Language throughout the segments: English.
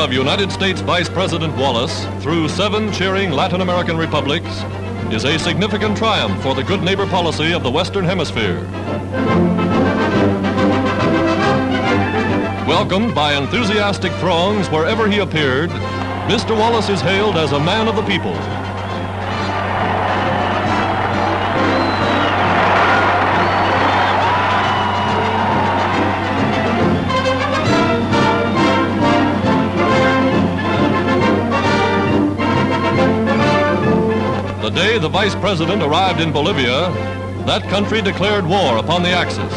of United States Vice President Wallace through 7 cheering Latin American republics is a significant triumph for the good neighbor policy of the Western Hemisphere. Welcomed by enthusiastic throngs wherever he appeared, Mr. Wallace is hailed as a man of the people. The day the Vice President arrived in Bolivia, that country declared war upon the Axis.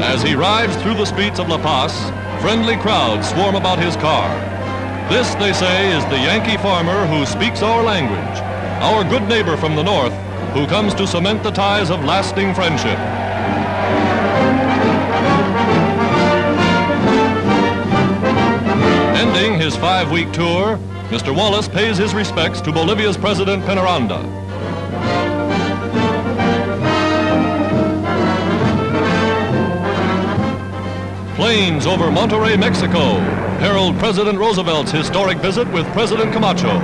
As he rides through the streets of La Paz, friendly crowds swarm about his car. This, they say, is the Yankee farmer who speaks our language, our good neighbor from the north, who comes to cement the ties of lasting friendship. Ending his 5-week tour, Mr. Wallace pays his respects to Bolivia's President Penaranda. Planes over Monterrey, Mexico, herald President Roosevelt's historic visit with President Camacho.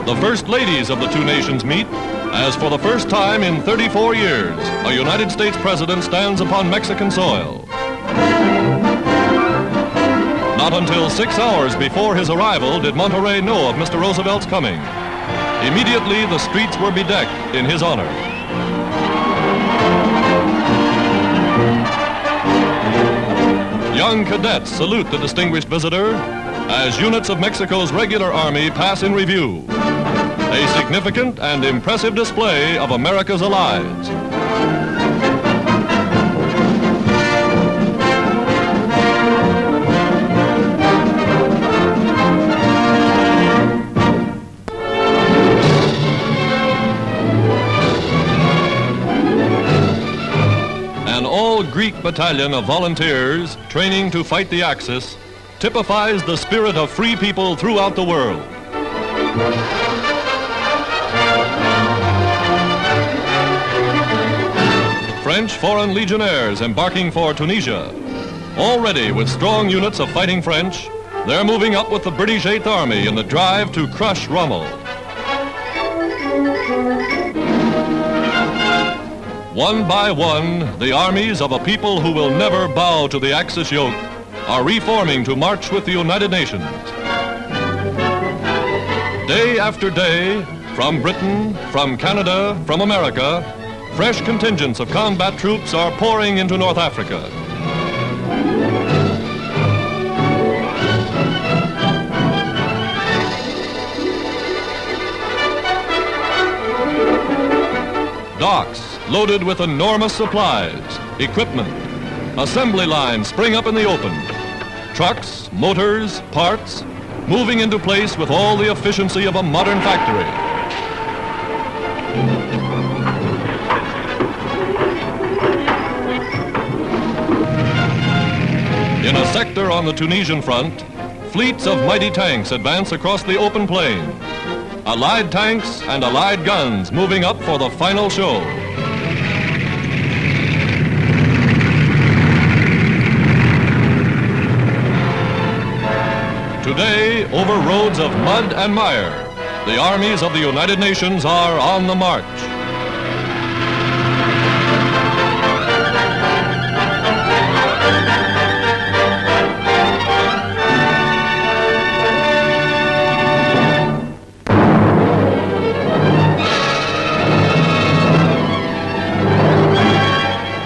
The first ladies of the two nations meet, as for the first time in 34 years, a United States president stands upon Mexican soil. Not until 6 hours before his arrival did Monterrey know of Mr. Roosevelt's coming. Immediately, the streets were bedecked in his honor. Young cadets salute the distinguished visitor as units of Mexico's regular army pass in review. A significant and impressive display of America's allies. Greek battalion of volunteers training to fight the Axis typifies the spirit of free people throughout the world. French foreign legionnaires embarking for Tunisia. Already with strong units of fighting French, they're moving up with the British 8th Army in the drive to crush Rommel. One by one, the armies of a people who will never bow to the Axis yoke are reforming to march with the United Nations. Day after day, from Britain, from Canada, from America, fresh contingents of combat troops are pouring into North Africa. Docks loaded with enormous supplies, equipment. Assembly lines spring up in the open. Trucks, motors, parts, moving into place with all the efficiency of a modern factory. In a sector on the Tunisian front, fleets of mighty tanks advance across the open plain. Allied tanks and Allied guns moving up for the final show. Today, over roads of mud and mire, the armies of the United Nations are on the march.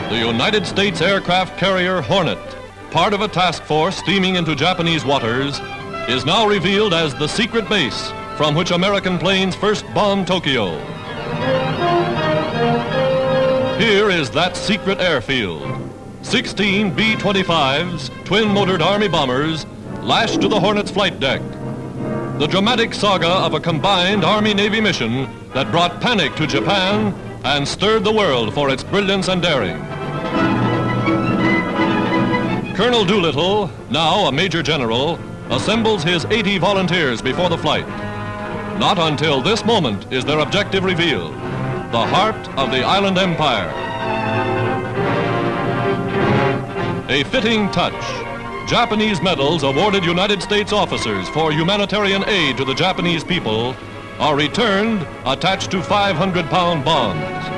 The United States aircraft carrier Hornet, part of a task force steaming into Japanese waters, is now revealed as the secret base from which American planes first bombed Tokyo. Here is that secret airfield. 16 B-25s, twin-motored Army bombers, lashed to the Hornet's flight deck. The dramatic saga of a combined Army-Navy mission that brought panic to Japan and stirred the world for its brilliance and daring. Colonel Doolittle, now a Major General, assembles his 80 volunteers before the flight. Not until this moment is their objective revealed, the heart of the island empire. A fitting touch. Japanese medals awarded United States officers for humanitarian aid to the Japanese people are returned attached to 500-pound bonds.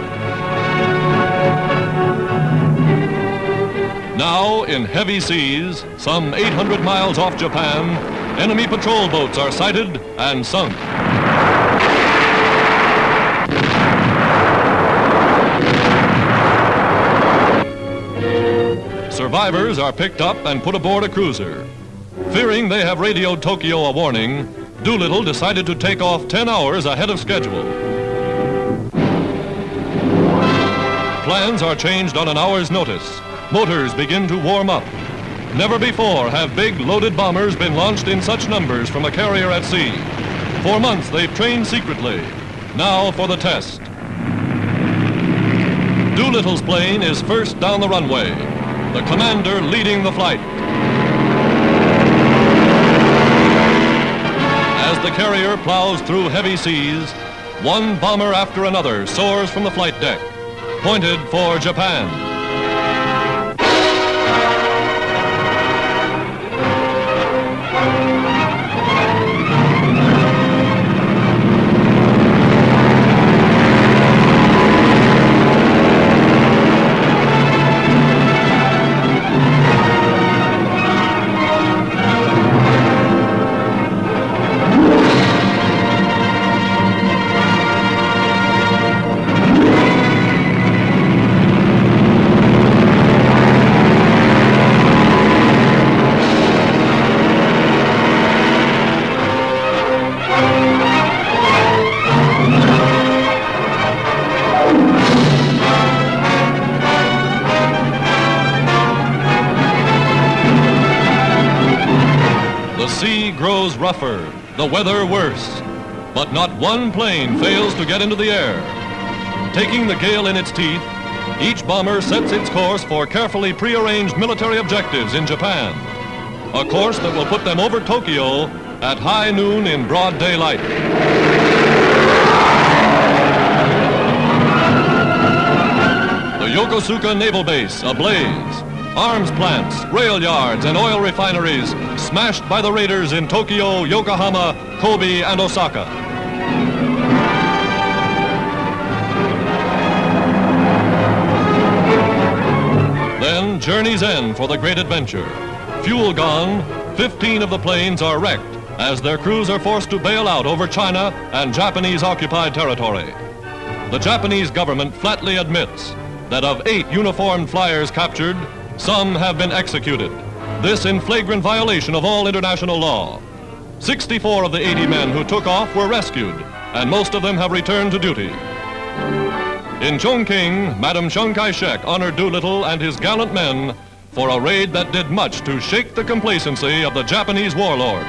Now, in heavy seas, some 800 miles off Japan, enemy patrol boats are sighted and sunk. Survivors are picked up and put aboard a cruiser. Fearing they have radioed Tokyo a warning, Doolittle decided to take off 10 hours ahead of schedule. Plans are changed on an hour's notice. Motors begin to warm up. Never before have big loaded bombers been launched in such numbers from a carrier at sea. For months they've trained secretly. Now for the test. Doolittle's plane is first down the runway, the commander leading the flight. As the carrier plows through heavy seas, one bomber after another soars from the flight deck, pointed for Japan. The sea grows rougher, the weather worse, but not one plane fails to get into the air. Taking the gale in its teeth, each bomber sets its course for carefully prearranged military objectives in Japan, a course that will put them over Tokyo at high noon in broad daylight. The Yokosuka Naval Base ablaze. Arms plants, rail yards, and oil refineries smashed by the raiders in Tokyo, Yokohama, Kobe, and Osaka. Then journey's end for the great adventure. Fuel gone, 15 of the planes are wrecked as their crews are forced to bail out over China and Japanese-occupied territory. The Japanese government flatly admits that of 8 uniformed flyers captured, some have been executed. This in flagrant violation of all international law. 64 of the 80 men who took off were rescued, and most of them have returned to duty. In Chongqing, Madam Chiang Kai-shek honored Doolittle and his gallant men for a raid that did much to shake the complacency of the Japanese warlords.